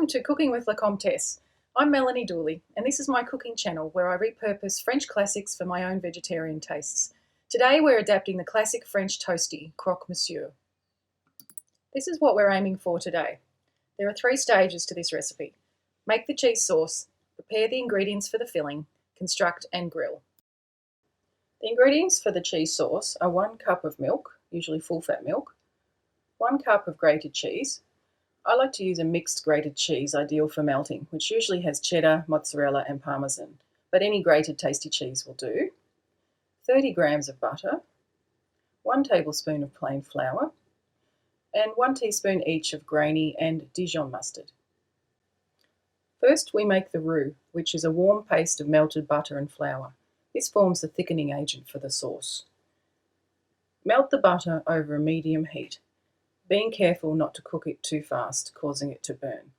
Welcome to Cooking with La Comtesse. I'm Melanie Dooley, and this is my cooking channel where I repurpose French classics for my own vegetarian tastes. Today we're adapting the classic French toastie, Croque, monsieur. This is what we're aiming for today. There are 3 stages to this recipe. Make the cheese sauce, prepare the ingredients for the filling, construct and grill. The ingredients for the cheese sauce are 1 cup of milk, usually full-fat milk, 1 cup of grated cheese. I like to use a mixed grated cheese, ideal for melting, which usually has cheddar, mozzarella and parmesan, but any grated tasty cheese will do. 30 grams of butter, 1 tablespoon of plain flour, and 1 teaspoon each of grainy and Dijon mustard. First we make the roux, which is a warm paste of melted butter and flour. This forms the thickening agent for the sauce. Melt the butter over a medium heat, being careful not to cook it too fast, causing it to burn.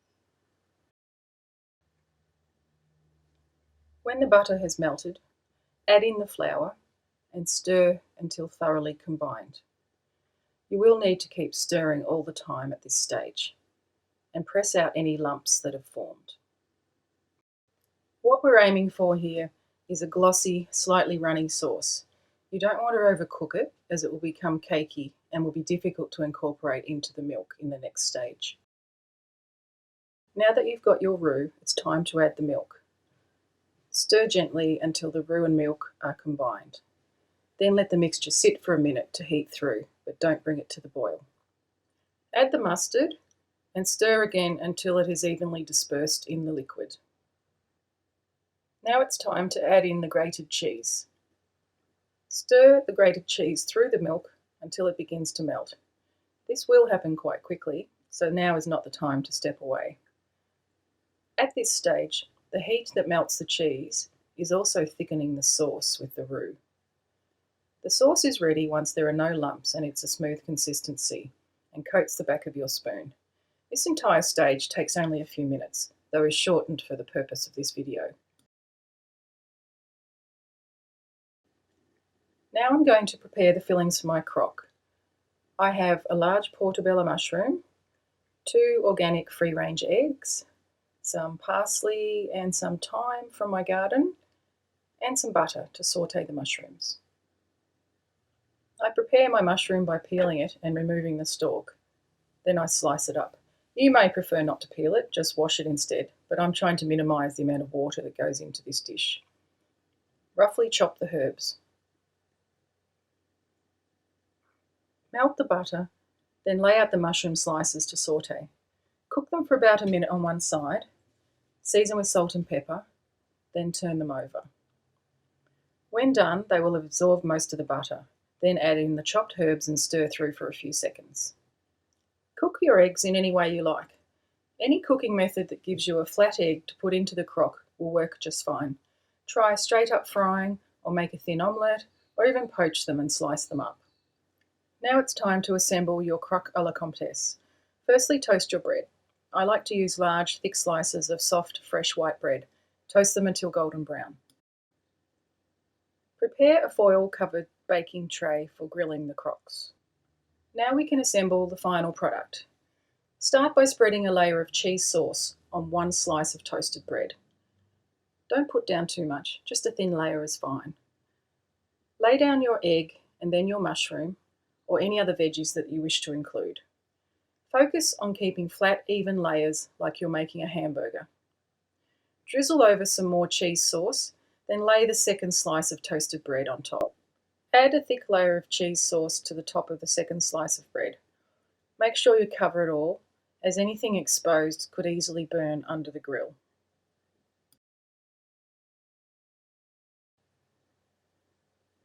When the butter has melted, add in the flour and stir until thoroughly combined. You will need to keep stirring all the time at this stage and press out any lumps that have formed. What we're aiming for here is a glossy, slightly runny sauce. You don't want to overcook it, as it will become cakey and will be difficult to incorporate into the milk in the next stage. Now that you've got your roux, it's time to add the milk. Stir gently until the roux and milk are combined. Then let the mixture sit for a minute to heat through, but don't bring it to the boil. Add the mustard and stir again until it is evenly dispersed in the liquid. Now it's time to add in the grated cheese. Stir the grated cheese through the milk until it begins to melt. This will happen quite quickly, so now is not the time to step away. At this stage, the heat that melts the cheese is also thickening the sauce with the roux. The sauce is ready once there are no lumps and it's a smooth consistency and coats the back of your spoon. This entire stage takes only a few minutes, though is shortened for the purpose of this video. Now I'm going to prepare the fillings for my croque. I have a large portobello mushroom, 2 organic free-range eggs, some parsley and some thyme from my garden, and some butter to saute the mushrooms. I prepare my mushroom by peeling it and removing the stalk. Then I slice it up. You may prefer not to peel it, just wash it instead, but I'm trying to minimise the amount of water that goes into this dish. Roughly chop the herbs. Melt the butter, then lay out the mushroom slices to saute. Cook them for about a minute on one side, season with salt and pepper, then turn them over. When done, they will have absorbed most of the butter. Then add in the chopped herbs and stir through for a few seconds. Cook your eggs in any way you like. Any cooking method that gives you a flat egg to put into the croque will work just fine. Try straight up frying, or make a thin omelette, or even poach them and slice them up. Now it's time to assemble your croque à la comtesse. Firstly, toast your bread. I like to use large, thick slices of soft, fresh white bread. Toast them until golden brown. Prepare a foil-covered baking tray for grilling the croques. Now we can assemble the final product. Start by spreading a layer of cheese sauce on 1 slice of toasted bread. Don't put down too much, just a thin layer is fine. Lay down your egg and then your mushroom, or any other veggies that you wish to include. Focus on keeping flat, even layers like you're making a hamburger. Drizzle over some more cheese sauce, then lay the second slice of toasted bread on top. Add a thick layer of cheese sauce to the top of the second slice of bread. Make sure you cover it all, as anything exposed could easily burn under the grill.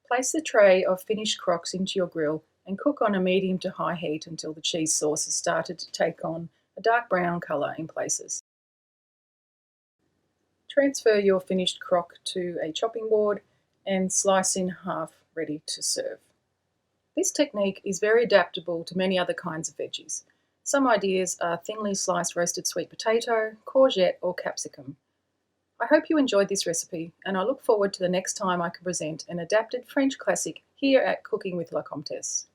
Place the tray of finished croques into your grill and cook on a medium to high heat until the cheese sauce has started to take on a dark brown colour in places. Transfer your finished croque to a chopping board and slice in half, ready to serve. This technique is very adaptable to many other kinds of veggies. Some ideas are thinly sliced roasted sweet potato, courgette or capsicum. I hope you enjoyed this recipe, and I look forward to the next time I can present an adapted French classic here at Cooking with La Comtesse.